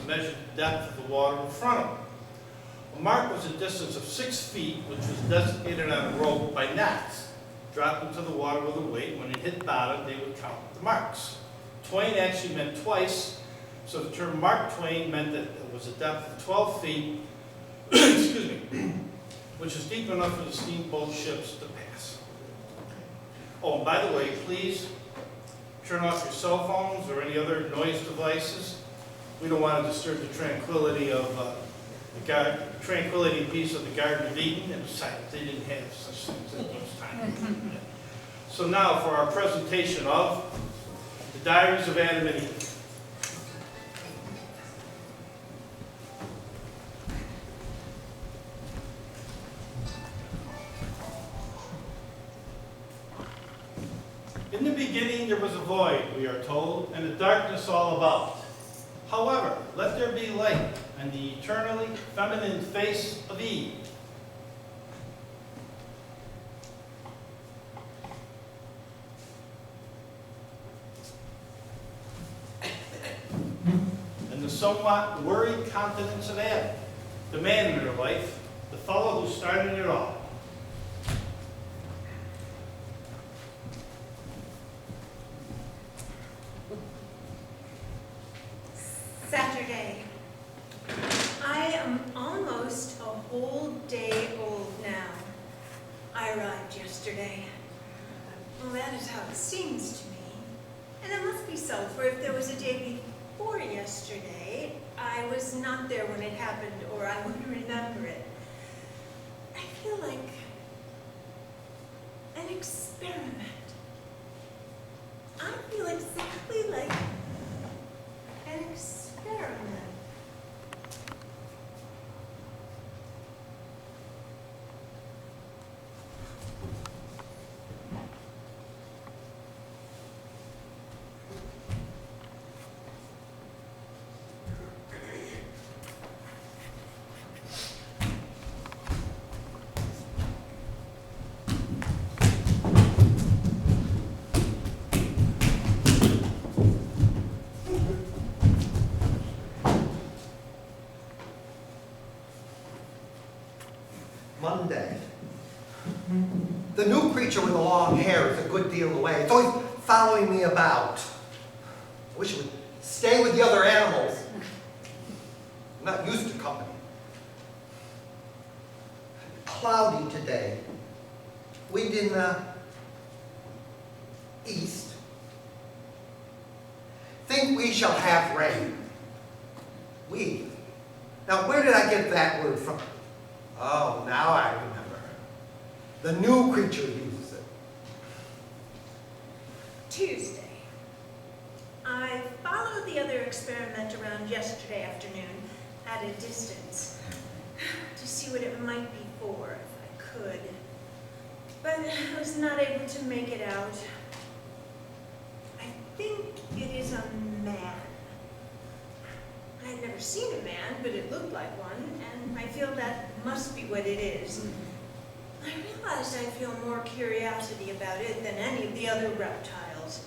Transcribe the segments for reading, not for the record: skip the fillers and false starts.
measured the depth of the water in front of them. A mark was a distance of 6 feet, which was designated on a rope by knots. Dropped into the water with a weight. When it hit bottom, they would count the marks. Twain actually meant twice, so the term Mark Twain meant that it was a depth of 12 feet, excuse me, which is deep enough for the steamboat ships to pass. Oh, and by the way, please turn off your cell phones or any other noise devices. We don't want to disturb the tranquility of tranquility piece of the Garden of Eden. And besides, they didn't have such things at those times. So now for our presentation of the Diaries of Adam and Eve. In the beginning there was a void, we are told, and a darkness all about. However, let there be light on the eternally feminine face of Eve. And the somewhat worried countenance of Adam, the man in her life, the fellow who started it all. Saturday. I am almost a whole day old now. I arrived yesterday. Well, that is how it seems to me. And it must be so, for if there was a day before yesterday, I was not there when it happened, or I wouldn't remember it. I feel like an experiment. I feel exactly like an experiment. Monday. The new creature with the long hair is a good deal away. It's always following me about. I wish it would stay with the other animals. I'm not used to company. Cloudy today. Wind in the east. Think we shall have rain. We. Now, where did I get that word from? Oh, now I remember. The new creature uses it. Tuesday. I followed the other experiment around yesterday afternoon at a distance to see what it might be for, if I could. But I was not able to make it out. I think it is a man. I had never seen a man, but it looked like one, and I feel that must be what it is. I realized I feel more curiosity about it than any of the other reptiles.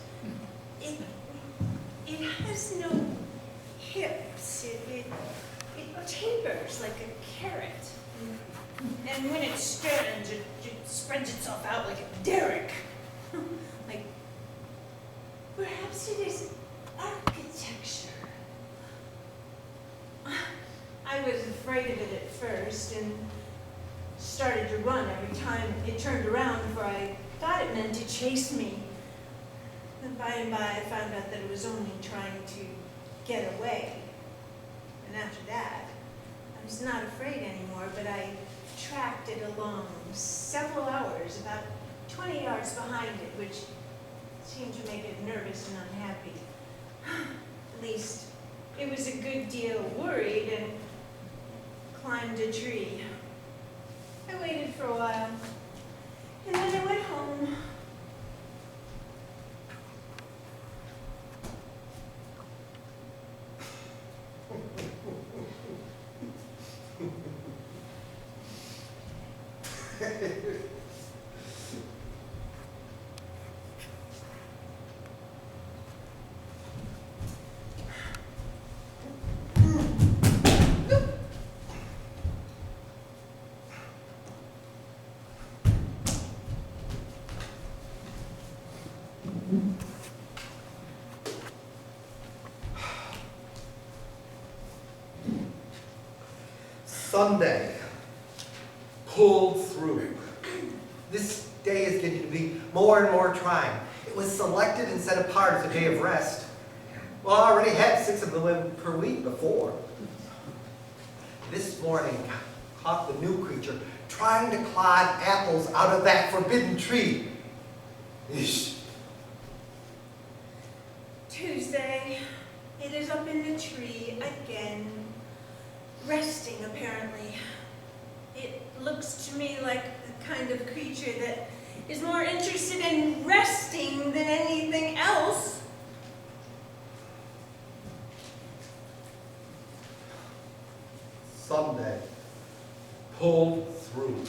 It has no hips. It tapers like a carrot. And when it stands, it spreads itself out like a derrick. Like, perhaps it is architecture. I was afraid of it at first and started to run every time it turned around, for I thought it meant to chase me. And by I found out that it was only trying to get away. And after that, I was not afraid anymore, but I tracked it along several hours, about 20 yards behind it, which seemed to make it nervous and unhappy. At least, it was a good deal worried and climbed a tree. I waited for a while, and then I went home. Sunday. Pulled through. This day is getting to be more and more trying. It was selected and set apart as a day of rest. Well, I already had 6 of them per week before. This morning, caught the new creature trying to clod apples out of that forbidden tree. Eesh. Tuesday, it is up in the tree again, resting apparently. It looks to me like the kind of creature that is more interested in resting than anything else. Sunday. Pulled through.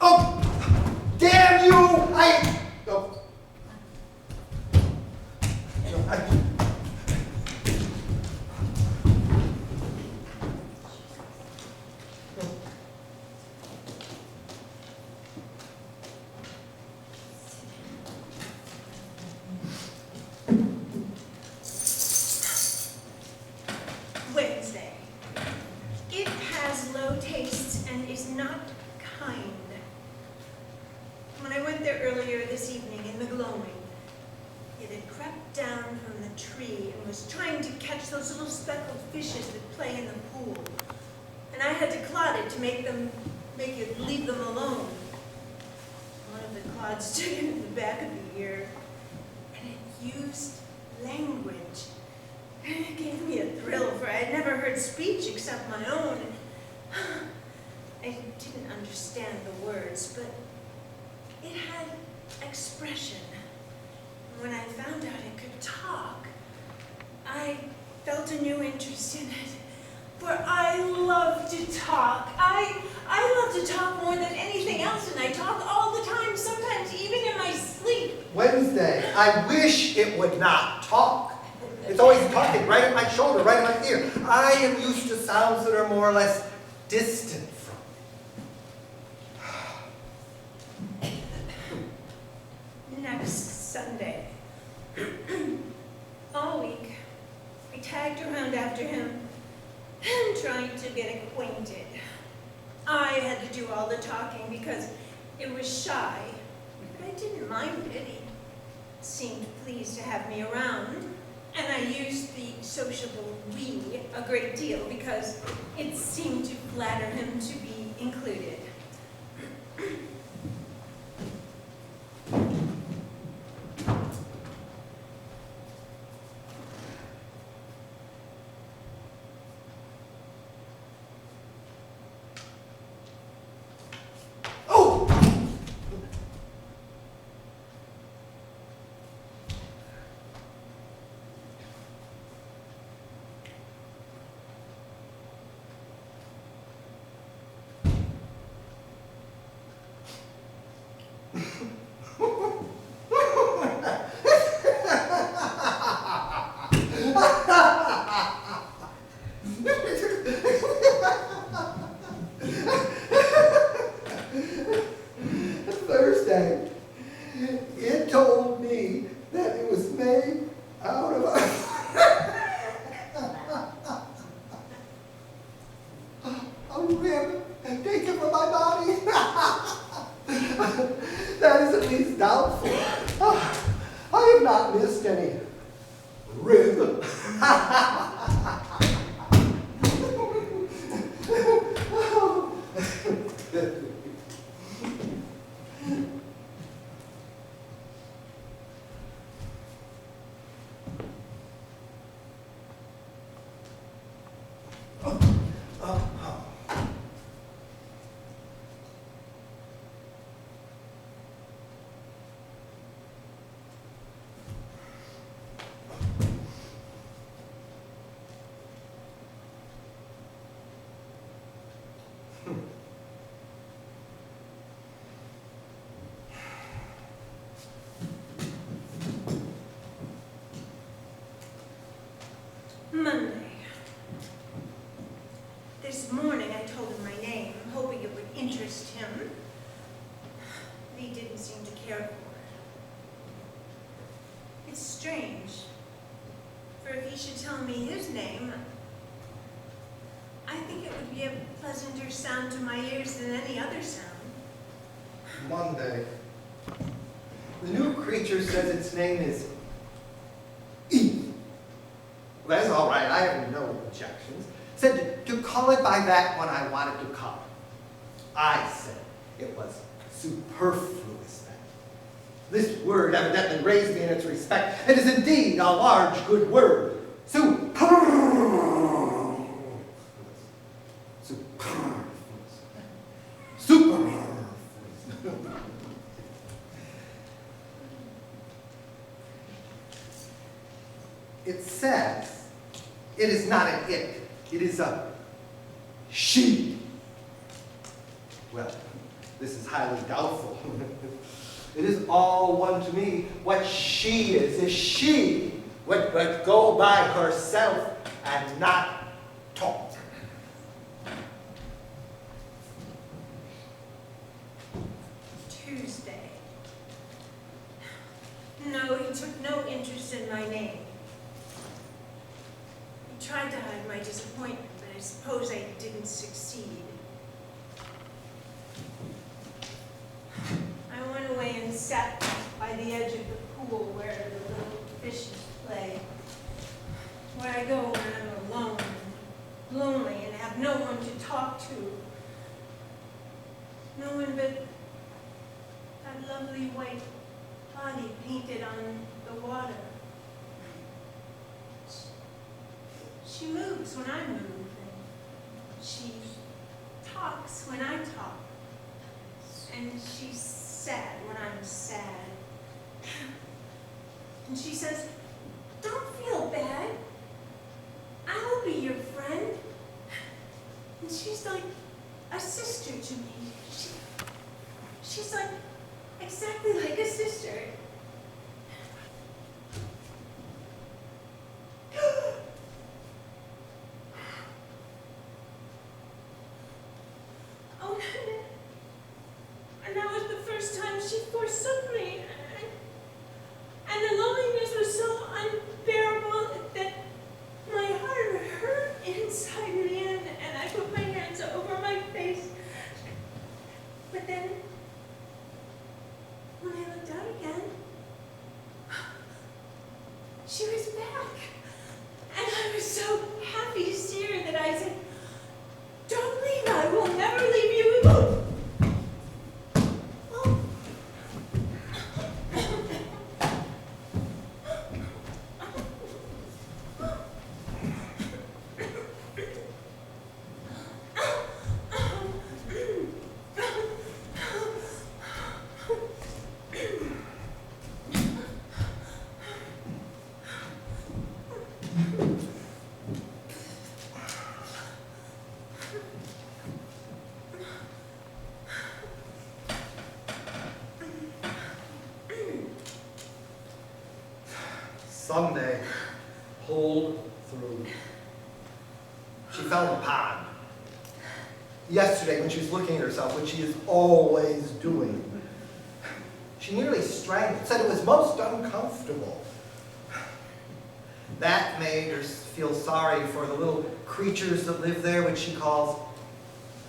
Oh, damn you! Oh. No, Wednesday. It has low tastes and is not kind. When I went there earlier this evening in the gloaming, it had crept down from the tree and was trying to catch those little speckled fishes that play in the pool. And I had to clod it to make it leave them alone. One of the clods stood in the back of the ear, and it used language. It gave me a thrill, for I had never heard speech except my own. I didn't understand the words, but it had expression. When I found out it could talk, I felt a new interest in it. For I love to talk. I love to talk more than anything else, and I talk all the time, sometimes even in my sleep. Wednesday. I wish it would not talk. It's always talking right at my shoulder, right at my ear. I am used to sounds that are more or less distant from me. Next Sunday. All week, I tagged around after him and tried to get acquainted. I had to do all the talking because it was shy, but I didn't mind it. He seemed pleased to have me around, and I used the sociable we a great deal because it seemed to flatter him to be included. Thursday. It told me that it was made out of a rib taken from my body. That is at least doubtful. I have not missed any rib. care for. It's strange, for if he should tell me his name, I think it would be a pleasanter sound to my ears than any other sound. Monday. The new creature says its name is E. Well, that's all right. I have no objections. Said to call it by that when I wanted to call it. I said it was superfluous then. This word evidently raised me in its respect. It is indeed a large, good word. Superfluous. Superfluous. It says it is not an it, it is a she. Well, this is highly doubtful. It is all one to me. What she is she would go by herself and not talk. Tuesday. No, he took no interest in my name. I tried to hide my disappointment, but I suppose I didn't succeed. I went away and sat by the edge of the pool where the little fishes play, where I go when I'm alone and lonely and have no one to talk to. No one but that lovely white body painted on the water. She moves when I move, and she talks when I talk, and she's sad when I'm sad. And she says, "Don't feel bad. I'll be your friend." And she's like a sister to me. She's like exactly like a sister. Oh, and that was the first time she forsook me. And the loneliness was so unbearable that my heart hurt inside me, and I put my hands over my face. But then, when I looked out again, she was back. And I was so happy to see her that I said, "Don't leave, I will never leave you." Oh. Someday, hold through. She fell in the pond. Yesterday, when she was looking at herself, which she is always doing, she nearly strangled, said it was most uncomfortable. That made her feel sorry for the little creatures that live there, which she calls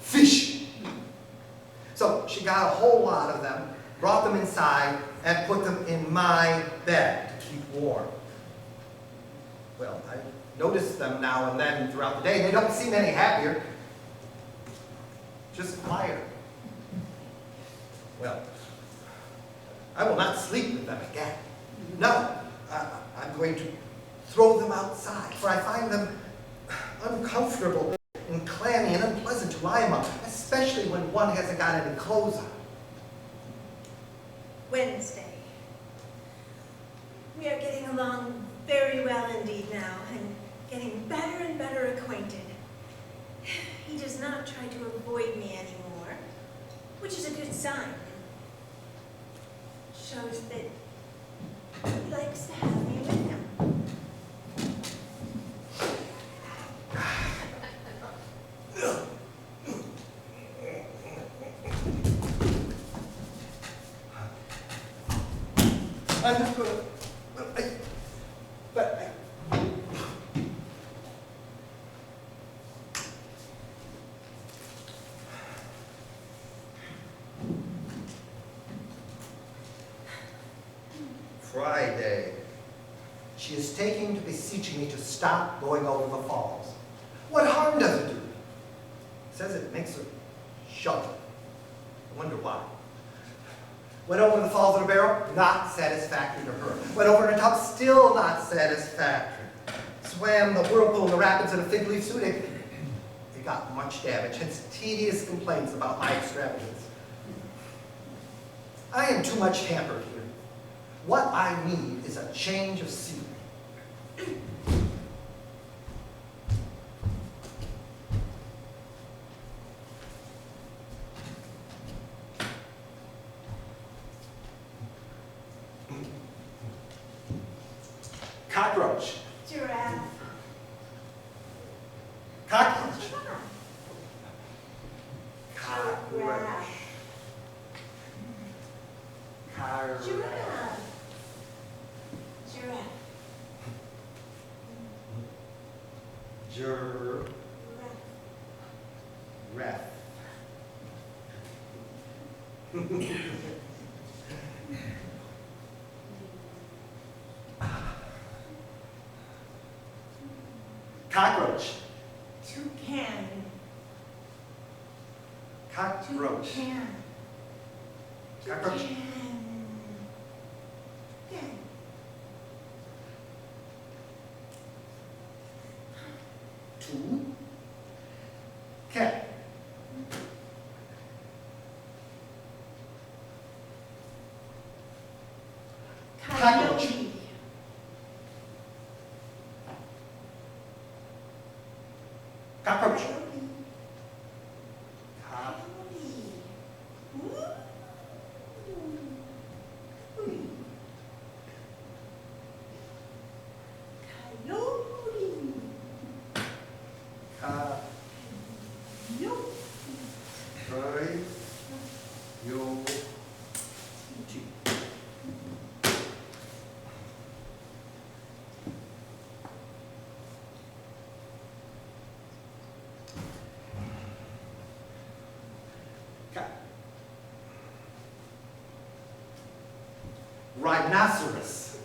fish. So she got a whole lot of them, brought them inside, and put them in my bed to keep warm. Well, I notice them now and then throughout the day. They don't seem any happier, just quieter. Well, I will not sleep with them again. No, I'm going to throw them outside, for I find them uncomfortable and clammy and unpleasant to lie among, especially when one hasn't got any clothes on. Wednesday. We are getting along very well indeed now, and getting better and better acquainted. He does not try to avoid me anymore, which is a good sign. Shows that he likes to have me with him. I'm just gonna, but I, Friday. She is taking to beseeching me to stop going over the falls. What harm does it do? Says it makes her shudder. I wonder why. Went over the falls in a barrel, not satisfactory to her. Went over in a tub, still not satisfactory. Swam the whirlpool and the rapids in a fig leaf suit. It got much damage, hence tedious complaints about my extravagance. I am too much hampered here. What I need is a change of scenery. Cockroach. Giraffe. Cockroach. Giraffe. Cockroach. Giraffe. Giraffe. Giraffe. Cockroach. Toucan. Cockroach. Toucan. Cockroach. Toucan. Two. Cat. Cockroach. Coyote. Cockroach. Coyote. Rhinoceros.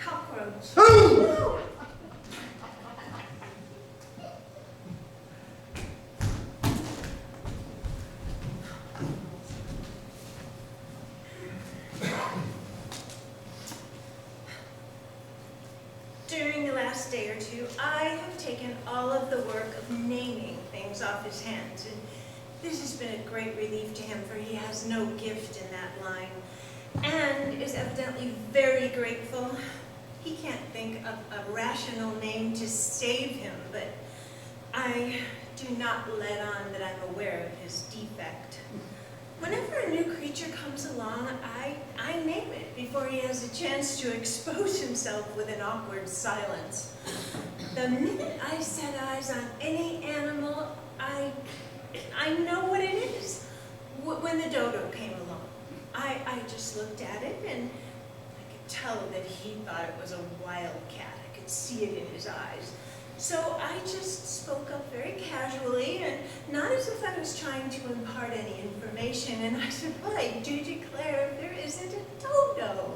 Cockroach. Ooh! During the last day or two, I have taken all of the work of naming things off his hands, and this has been a great relief to him, for he has no gift in that line, and is evidently very grateful. He can't think of a rational name to save him, but I do not let on that I'm aware of his defect. Whenever a new creature comes along, I name it before he has a chance to expose himself with an awkward silence. The minute I set eyes on any animal, I know what it is. When the dodo came along, I just looked at it and I could tell that he thought it was a wildcat. I could see it in his eyes. So I just spoke up very casually, and not as if I was trying to impart any information, and I said, well, I do declare there isn't a dodo.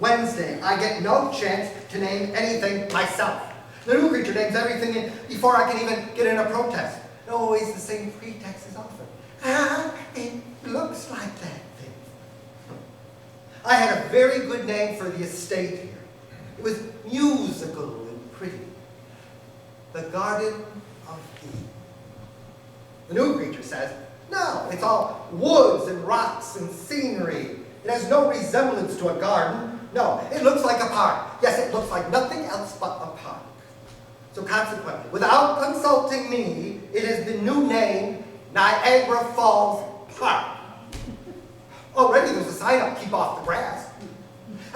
Wednesday, I get no chance to name anything myself. The new creature names everything in before I can even get in a protest. Always the same pretext as often. It looks like that thing. I had a very good name for the estate here. It was musical and pretty. The Garden of Eden. The new creature says, no, it's all woods and rocks and scenery. It has no resemblance to a garden. No, it looks like a park. Yes, it looks like nothing else but a park. So consequently, without consulting me, it has been new named Niagara Falls Park. Already there's a sign up, keep off the grass.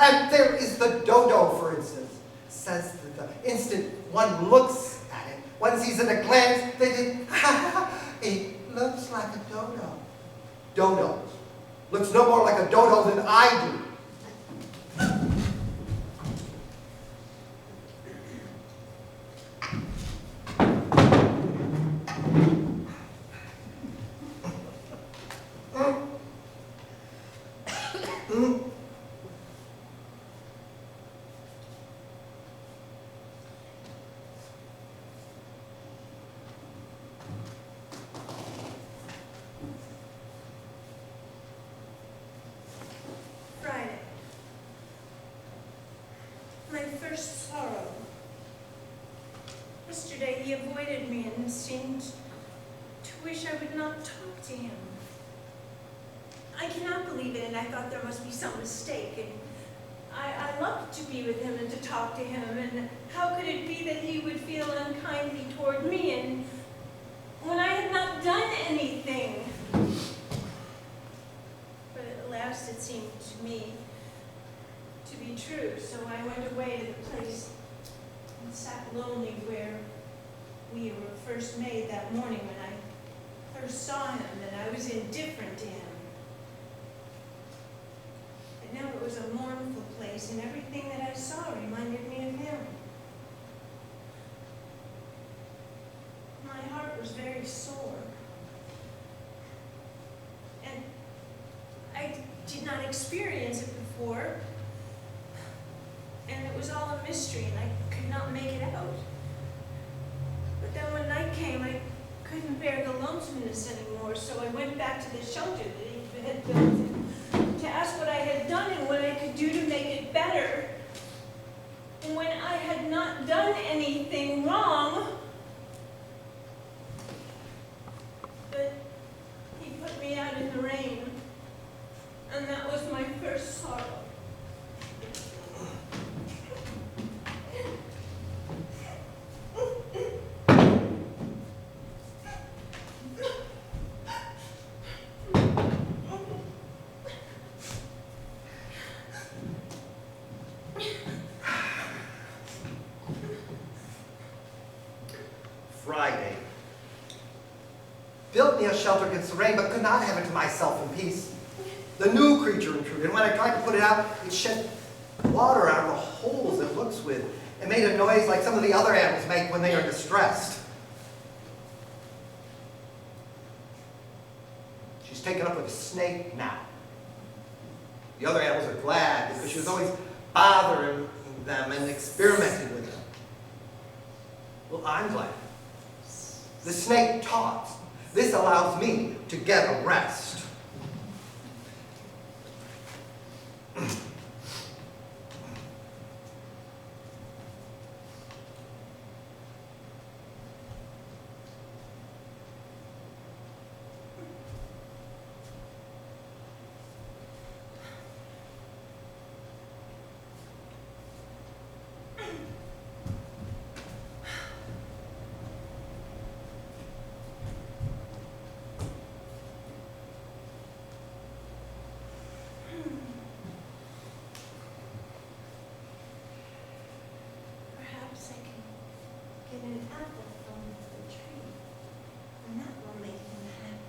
And there is the dodo, for instance. Says that the instant one looks at it, one sees at a glance that it looks like a dodo. Dodo looks no more like a dodo than I do. first sorrow. Yesterday he avoided me and seemed to wish I would not talk to him. I cannot believe it, and I thought there must be some mistake. And I loved to be with him and to talk to him, and how could it be that he would feel unkindly toward me, and when I had not done anything? But at last it seemed to me to be true, so I went away to the place and sat lonely where we were first made that morning when I first saw him, and I was indifferent to him. But now it was a mournful place, and everything that I saw reminded me of him. My heart was very sore, and I did not experience it before, and it was all a mystery, and I could not make it out. But then when night came, I couldn't bear the lonesomeness anymore, so I went back to the shelter that he had built to ask what I had done and what I could do to make it better. And when I had not done anything wrong, but he put me out in the rain, and that was my first sorrow. Friday. Built me a shelter against the rain, but could not have it to myself in peace. The new creature intruded, and when I tried to put it out, it shed water out of the holes it looks with, and made a noise like some of the other animals make when they are distressed. She's taken up with a snake now. The other animals are glad because she was always bothering them and experimenting with them. Well, I'm glad. The snake talks. This allows me to get a rest. Perhaps I can get an apple from the tree, and that will make him happy.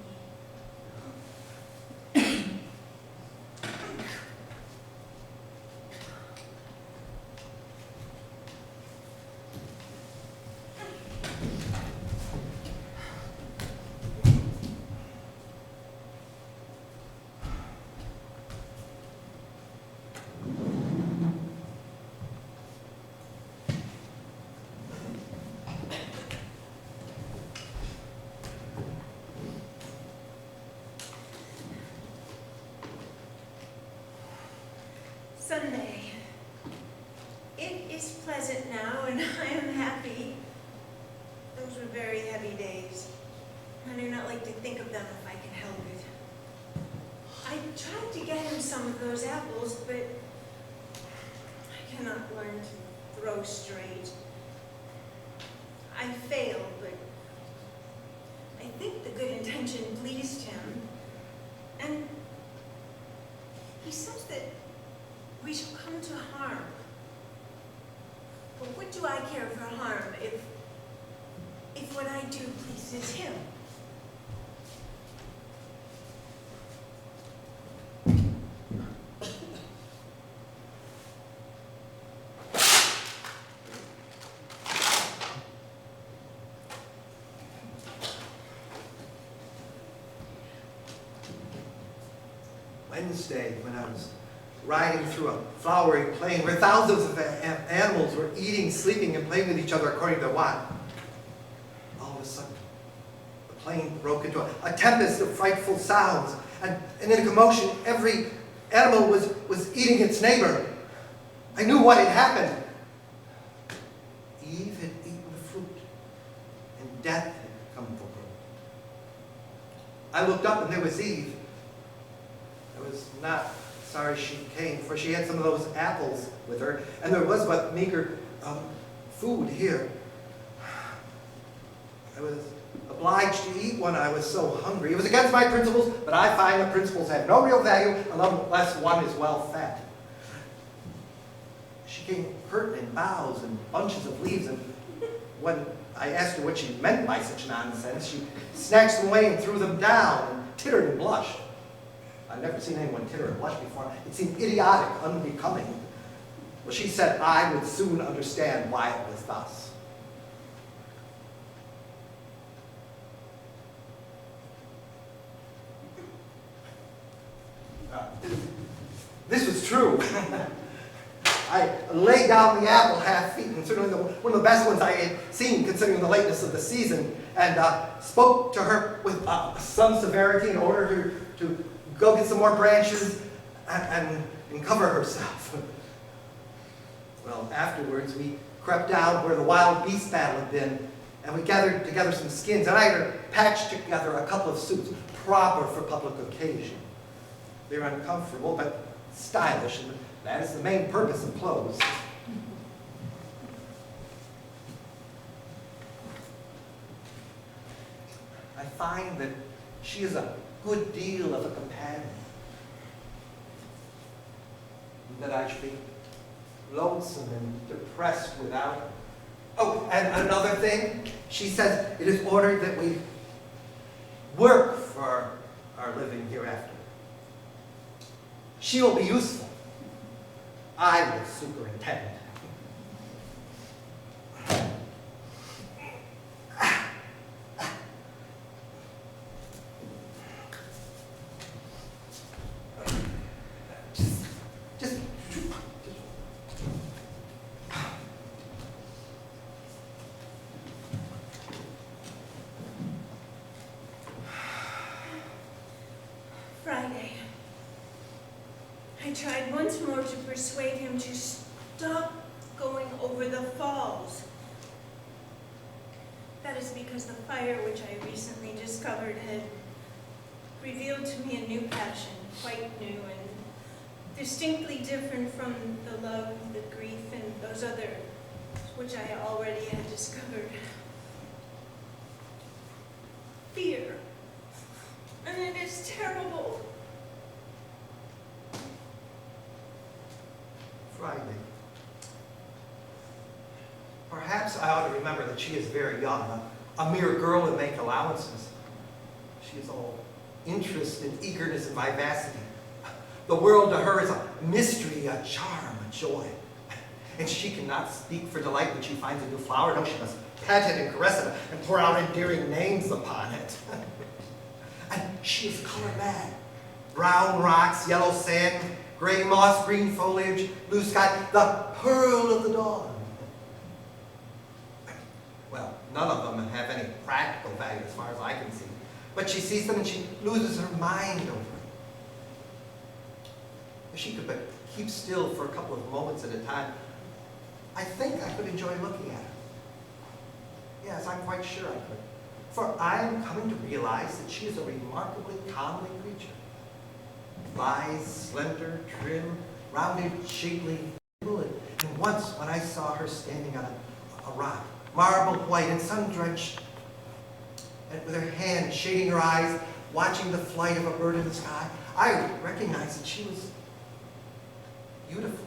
Sunday. It is pleasant now, and I am happy. Those were very heavy days. I do not like to think of them if I can help it. I tried to get him some of those apples, but I cannot learn to throw straight. I failed, but I think the good intention pleased him. And he says that we shall come to harm. But what do I care for harm if what I do pleases him? Wednesday, when I was riding through a flowery plain where thousands of animals were eating, sleeping, and playing with each other according to what? All of a sudden, the plain broke into a tempest of frightful sounds, and in a commotion, every animal was eating its neighbor. I knew what had happened. death had come for her. I looked up and there was Eve. I was not sorry she came, for she had some of those apples with her, and there was but meager food here. I was obliged to eat when I was so hungry. It was against my principles, but I find that principles have no real value unless one is well fed. She came hurt in boughs and bunches of leaves, and when I asked her what she meant by such nonsense, she snatched them away and threw them down and tittered and blushed. I've never seen anyone titter and blush before. It seemed idiotic, unbecoming. Well, she said I would soon understand why it was thus. This was true. I laid down the apple half-eaten, certainly one of the best ones I had seen considering the lateness of the season, and spoke to her with some severity and ordered her to go get some more branches and cover herself. Well, afterwards we crept down where the wild beast battle had been, and we gathered together some skins, and I had her patch together a couple of suits proper for public occasion. They were uncomfortable, but stylish, and that is the main purpose of clothes. I find that she is a good deal of a companion. That I should be lonesome and depressed without her. Oh, and another thing, she says it is ordered that we work for our living hereafter. She will be useful. I will superintend. Just Friday. I tried once more to persuade him to stop going over the falls. That is because the fire which I recently discovered had revealed to me a new passion, quite new and distinctly different from the love, the grief, and those others which I already had discovered. Fear. And it is terrible. Friday. Perhaps I ought to remember that she is very young, a mere girl, and make allowances. She is all interest and eagerness and vivacity. The world to her is a mystery, a charm, a joy. And she cannot speak for delight when she finds a new flower. No, she must pet it and caress it and pour out endearing names upon it. And she is color mad. Brown rocks, yellow sand, gray moss, green foliage, blue sky, the pearl of the dawn. Well, none of them have any practical value as far as I can see. But she sees them and she loses her mind over them. If she could but keep still for a couple of moments at a time, I think I could enjoy looking at her. Yes, I'm quite sure I could. For I am coming to realize that she is a remarkably comely creature. Lithe, slender, trim, rounded, shapely, and once when I saw her standing on a rock, marble white and sun-drenched, and with her hand shading her eyes, watching the flight of a bird in the sky, I recognized that she was beautiful.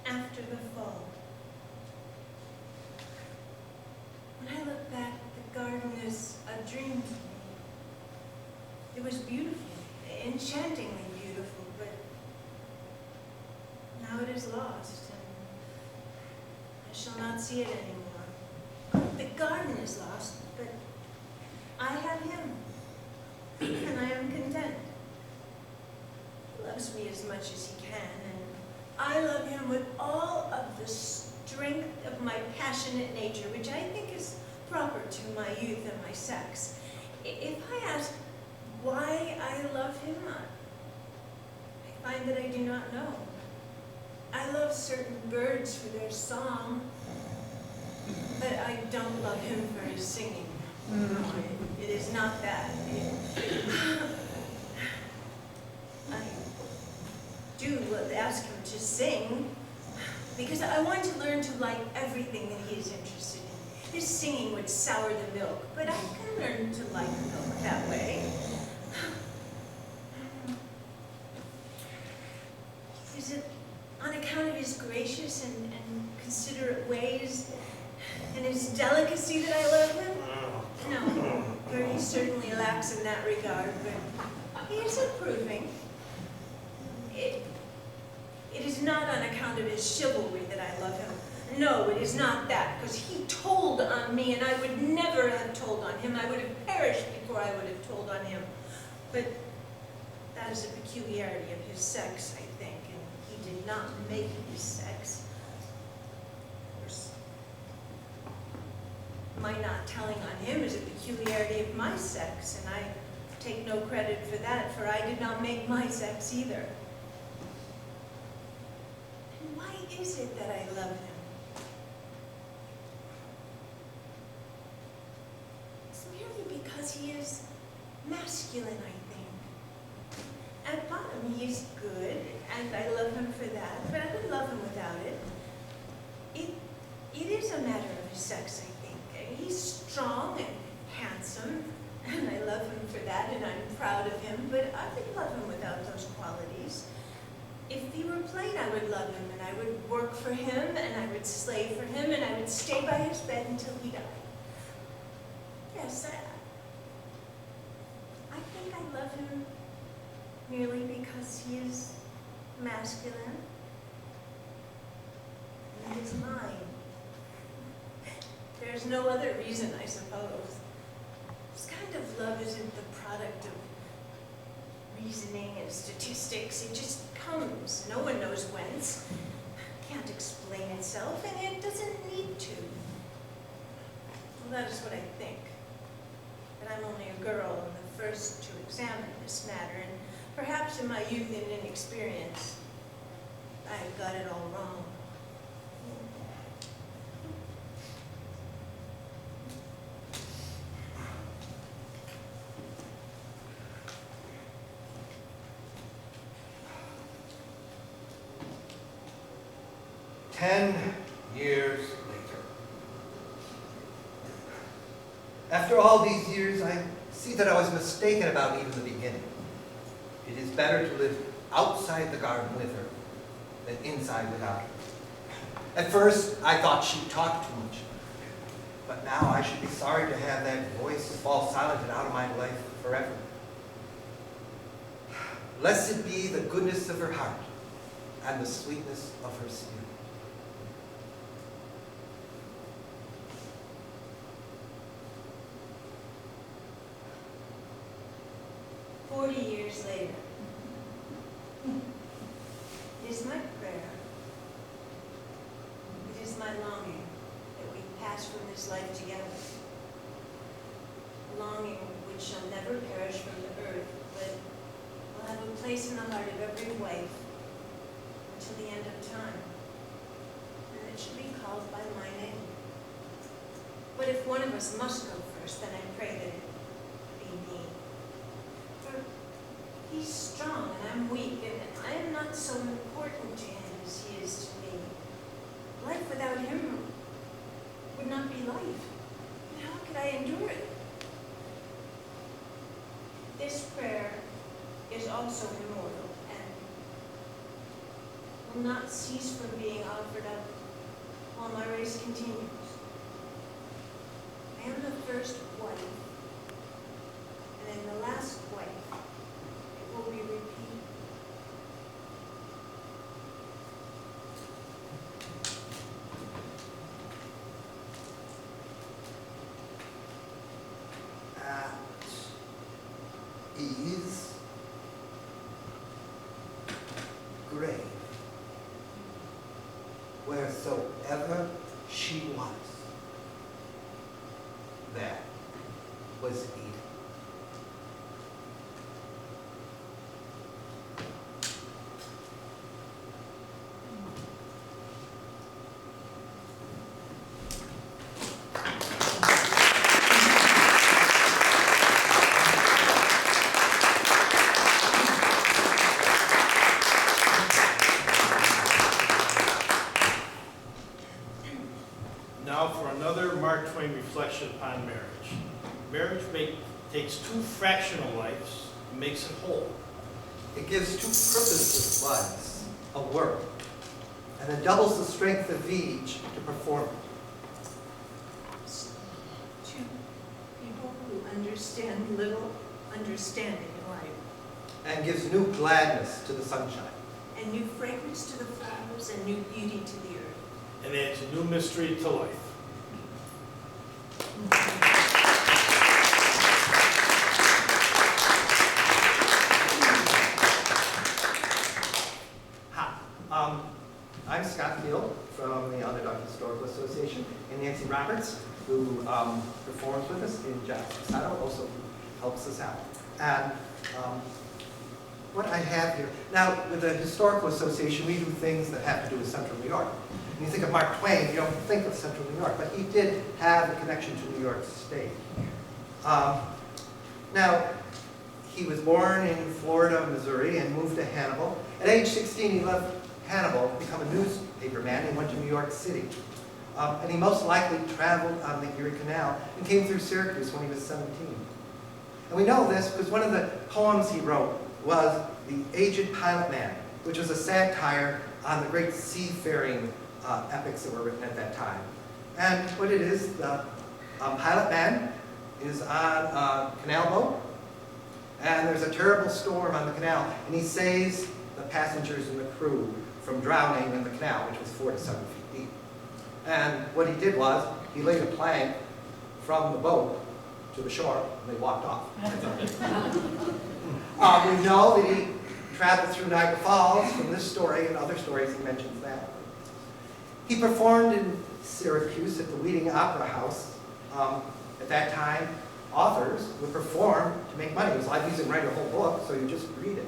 After the fall. When I look back, the garden is a dream to me. It was beautiful, enchantingly beautiful, but now it is lost, and I shall not see it anymore. The garden is lost, but I have him, and I am content. He loves me as much as he can, and I love him with all of the strength strength of my passionate nature, which I think is proper to my youth and my sex. If I ask why I love him, I find that I do not know. I love certain birds for their song, but I don't love him for his singing. It is not that. I do ask him to sing because I want to learn to like everything that he is interested in. His singing would sour the milk, but I can learn to like milk that way. Is it on account of his gracious and considerate ways and his delicacy that I love him? No, for he certainly lacks in that regard, but he is approving. It is not on account of his chivalry that I love him. No, it is not that, because he told on me, and I would never have told on him. I would have perished before I would have told on him. But that is a peculiarity of his sex, I think, and he did not make his sex. Of course, my not telling on him is a peculiarity of my sex, and I take no credit for that, for I did not make my sex either. And why is it that I love him? It's merely because he is masculine, I think. At bottom, he is good, and I love him for that, but I would love him without it. It is a matter of his sex, I think. He's strong and handsome, and I love him for that, and I'm proud of him, but I would love him without those qualities. If he were plain, I would love him, and I would work for him, and I would slave for him, and I would stay by his bed until he died. Yes, I think I love him merely because he is masculine, and he is mine. There's no other reason, I suppose. This kind of love isn't the product of reasoning and statistics. It just comes. No one knows whence. Can't explain itself, and it doesn't need to. Well, that is what I think. But I'm only a girl and the first to examine this matter, and perhaps in my youth and inexperience, I've got it all wrong. Ten years later. After all these years, I see that I was mistaken about even the beginning. It is better to live outside the garden with her than inside without her. At first, I thought she talked too much. But now I should be sorry to have that voice fall silent and out of my life forever. Blessed be the goodness of her heart and the sweetness of her spirit. Years later, it is my prayer, it is my longing that we pass from this life together. A longing which shall never perish from the earth, but will have a place in the heart of every wife until the end of time, and it should be called by my name. But if one of us must go first, then I pray that it be me. He's strong and I'm weak, and I am not so important to him as he is to me. Life without him would not be life. And how could I endure it? This prayer is also immortal and will not cease from being offered up while my race continues. I am the first wife, and in the last wife, will be repeated. At ease, grave, wheresoever enjoys eating. Now for another Mark Twain reflection upon marriage. Takes two fractional lives and makes it whole. It gives two purposeless lives of work, and it doubles the strength of each to perform it. Two people who understand little understanding in life, And gives new gladness to the sunshine. and new fragrance to the flowers, and new beauty to the earth. And adds a new mystery to life. I'm Scott Peale from the Underdog Historical Association, and Nancy Roberts, who performs with us in Jazz Pasado, also helps us out. And what I have here, now with the Historical Association, we do things that have to do with Central New York. When you think of Mark Twain, you don't think of Central New York, but he did have a connection to New York State. Now, he was born in Florida, Missouri, and moved to Hannibal. At age 16, he left Hannibal to become a newspaper man and went to New York City. And he most likely traveled on the Erie Canal and came through Syracuse when he was 17. And we know this because one of the poems he wrote was The Aged Pilot Man, which was a satire on the great seafaring epics that were written at that time. And what it is, the pilot man is on a canal boat, and there's a terrible storm on the canal, and he saves the passengers and the crew from drowning in the canal, which was 4 to 7 feet deep. And what he did was, he laid a plank from the boat to the shore, and they walked off. We know that he traveled through Niagara Falls. From this story and other stories, he mentions that. He performed in Syracuse at the Weeding Opera House. At that time, authors would perform to make money. It was like you didn't write a whole book, so you just read it.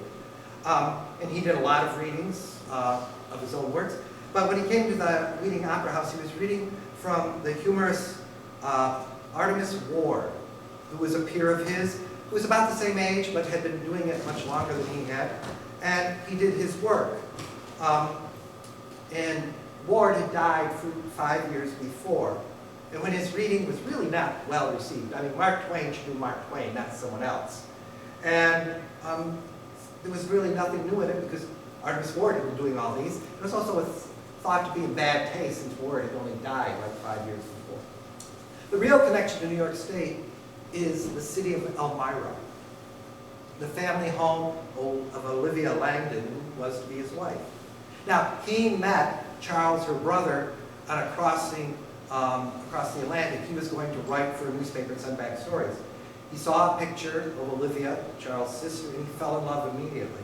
And he did a lot of readings of his own works. But when he came to the Weeding Opera House, he was reading from the humorist Artemus Ward, who was a peer of his, who was about the same age, but had been doing it much longer than he had. And he did his work. And Ward had died 5 years before. And when his reading was really not well received. I mean, Mark Twain should do Mark Twain, not someone else. And there was really nothing new in it because Artemus Ward had been doing all these. It was also thought to be in bad taste since Ward had only died like 5 years before. The real connection to New York State is the city of Elmira. The family home of Olivia Langdon was to be his wife. Now, he met Charles, her brother, on a crossing across the Atlantic. He was going to write for a newspaper and send back stories. He saw a picture of Olivia, Charles' sister, and he fell in love immediately.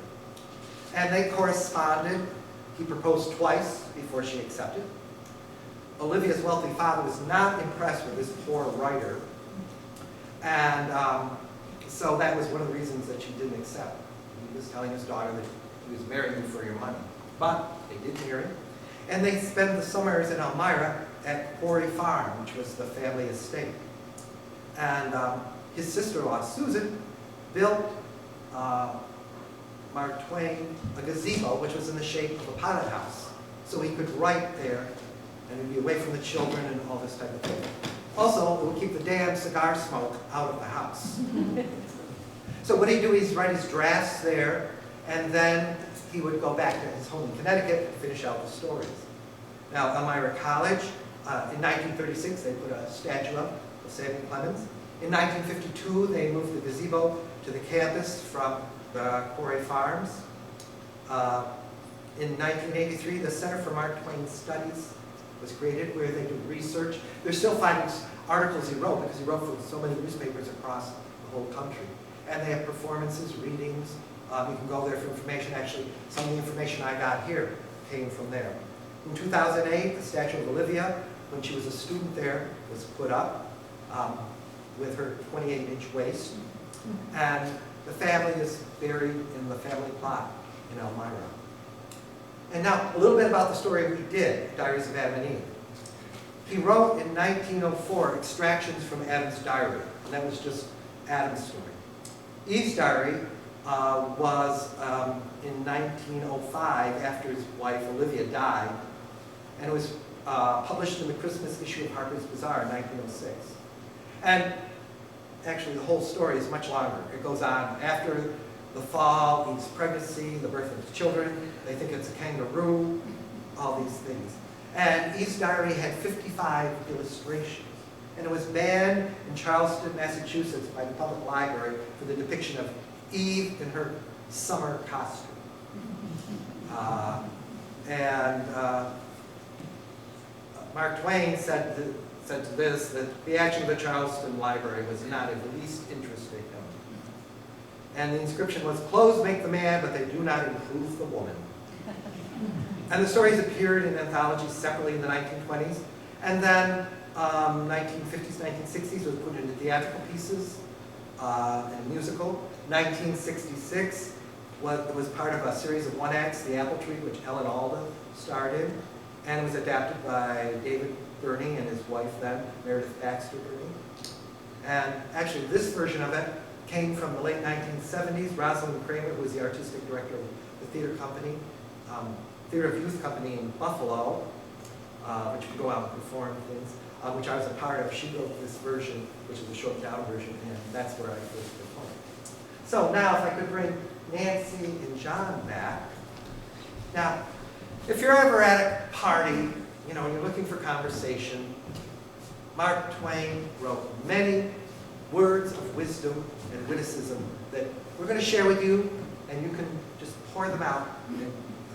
And they corresponded. He proposed twice before she accepted. Olivia's wealthy father was not impressed with this poor writer. And so that was one of the reasons that she didn't accept. He was telling his daughter that he was marrying you for your money. But they did marry. And they spent the summers in Elmira at Quarry Farm, which was the family estate. And his sister-in-law, Susan, built Mark Twain a gazebo, which was in the shape of a pilot house. So he could write there, and he'd be away from the children and all this type of thing. Also, it would keep the damn cigar smoke out of the house. So what he'd do, he'd write his drafts there, and then he would go back to his home in Connecticut and finish out the stories. Now, Elmira College, in 1936, they put a statue up of Samuel Clemens. In 1952, they moved the gazebo to the campus from the Quarry Farms. In 1983, the Center for Mark Twain Studies was created, where they do research. They're still finding articles he wrote, because he wrote for so many newspapers across the whole country. And they have performances, readings. You can go there for information. Actually, some of the information I got here came from there. In 2008, the statue of Olivia, when she was a student there, was put up. with her 28-inch waist. And the family is buried in the family plot in Elmira. And now, a little bit about the story we did, Diaries of Adam and Eve. He wrote in 1904 extractions from Adam's diary, and that was just Adam's story. Eve's diary was in 1905, after his wife Olivia died, and it was published in the Christmas issue of Harper's Bazaar in 1906. And actually, the whole story is much longer. It goes on after the fall, Eve's pregnancy, the birth of his children. They think it's a kangaroo, all these things. And Eve's diary had 55 illustrations. And it was banned in Charleston, Massachusetts by the public library for the depiction of Eve in her summer costume. Mark Twain said to this that the action of the Charleston Library was not of the least interest to him. And the inscription was, "Clothes make the man, but they do not improve the woman." And the stories appeared in anthologies separately in the 1920s. And then 1950s, 1960s was put into theatrical pieces and a musical. 1966 was part of a series of one acts, The Apple Tree, which Ellen Alda starred in. And it was adapted by David Burney and his wife then, Meredith Baxter Burney. And actually this version of it came from the late 1970s. Rosalind Kramer, who was the artistic director of the theater company, Theater of Youth Company in Buffalo, which would go out and perform things, which I was a part of. She wrote this version, which is a short down version, and that's where I first performed. So now if I could bring Nancy and John back. Now, if you're ever at a party, you know, and you're looking for conversation, Mark Twain wrote many words of wisdom and witticism that we're going to share with you, and you can just pour them out and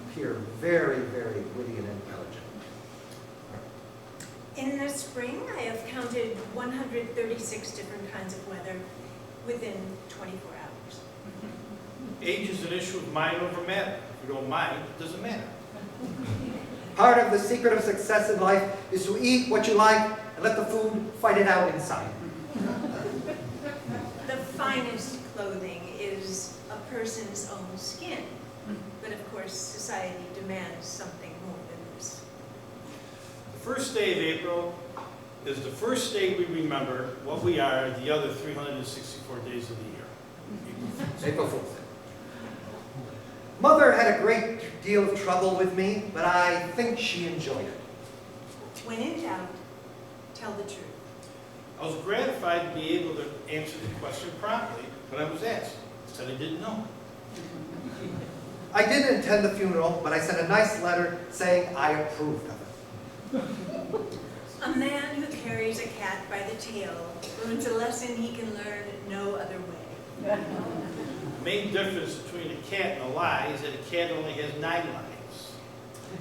appear very, very witty and intelligent. In the spring, I have counted 136 different kinds of weather within 24 hours. Age is an issue of mind over matter. If you don't mind, it doesn't matter. Part of the secret of success in life is to eat what you like and let the food fight it out inside. The finest clothing is a person's own skin. But of course, society demands something more than this. The first day of April is the first day we remember what we are the other 364 days of the year. April Fool's Day. Mother had a great deal of trouble with me, but I think she enjoyed it. When in doubt, tell the truth. I was gratified to be able to answer the question promptly when I was asked. I said I didn't know. I didn't attend the funeral, but I sent a nice letter saying I approved of it. A man who carries a cat by the tail learns a lesson he can learn no other way. The main difference between a cat and a lie is that a cat only has 9 lives.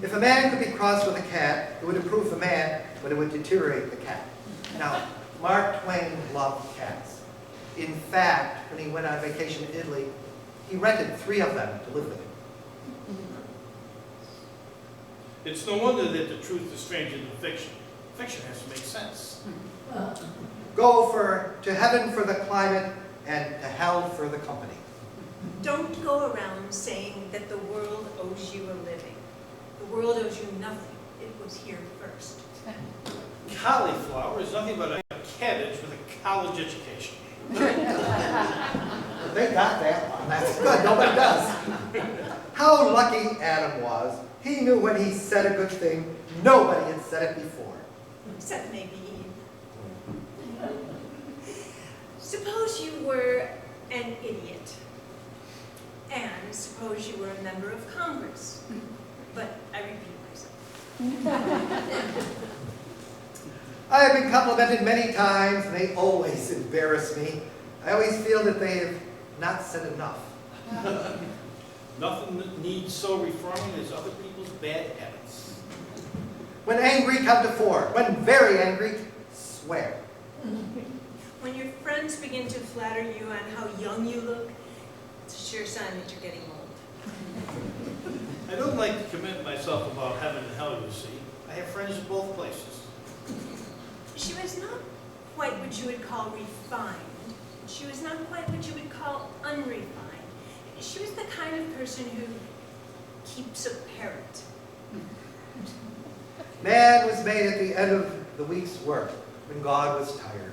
If a man could be crossed with a cat, it would improve the man, but it would deteriorate the cat. Now, Mark Twain loved cats. In fact, when he went on vacation to Italy, he rented 3 of them to live with him. It's no wonder that the truth is stranger than fiction. Fiction has to make sense. Go to heaven for the climate and to hell for the company. Don't go around saying that the world owes you a living. The world owes you nothing. It was here first. Cauliflower is nothing but a cabbage with a college education. They got that one. That's good. Nobody does. How lucky Adam was. He knew when he said a good thing, nobody had said it before. Except maybe Eve. Suppose you were an idiot. And suppose you were a member of Congress. But I repeat myself. I have been complimented many times, and they always embarrass me. I always feel that they have not said enough. Nothing needs so reforming as other people's bad habits. When angry, come to fore. When very angry, swear. When your friends begin to flatter you on how young you look, it's a sure sign that you're getting old. I don't like to commit myself about heaven and hell, you see. I have friends in both places. She was not quite what you would call refined. She was not quite what you would call unrefined. She was the kind of person who keeps a parrot. Man was made at the end of the week's work, when God was tired.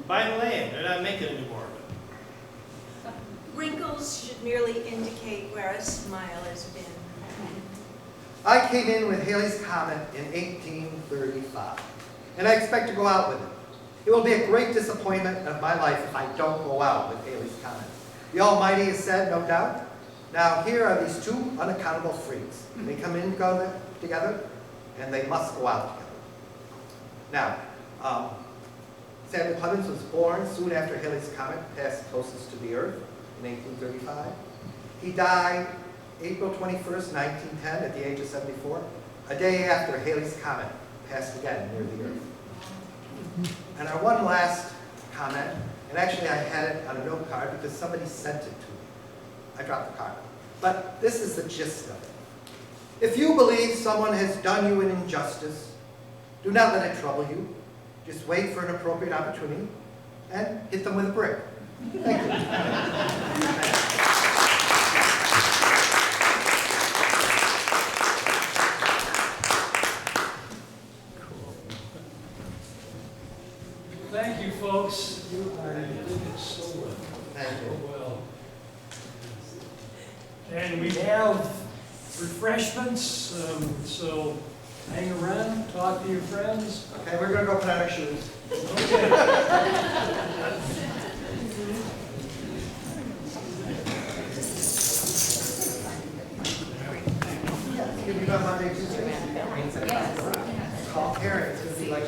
By the way, they're not making any more of it. Wrinkles should merely indicate where a smile has been. I came in with Halley's Comet in 1835, and I expect to go out with it. It will be a great disappointment of my life if I don't go out with Halley's Comet. The Almighty has said, no doubt. Now here are these two unaccountable freaks. They come in together, and they must go out together. Now, Samuel Clemens was born soon after Halley's Comet passed closest to the Earth in 1835. He died April 21st, 1910, at the age of 74, a day after Halley's Comet passed again near the Earth. And our one last comment, and actually I had it on a note card because somebody sent it to me. I dropped the card. But this is the gist of it. If you believe someone has done you an injustice, do not let it trouble you. Just wait for an appropriate opportunity and hit them with a brick. Thank you. Thank you, folks. You did it so well. Thank you. So well. And we have refreshments, so hang around, talk to your friends. Okay, we're going to go put on our shoes. Okay. Give me about Monday, Tuesday. Call Karen. It's going to be like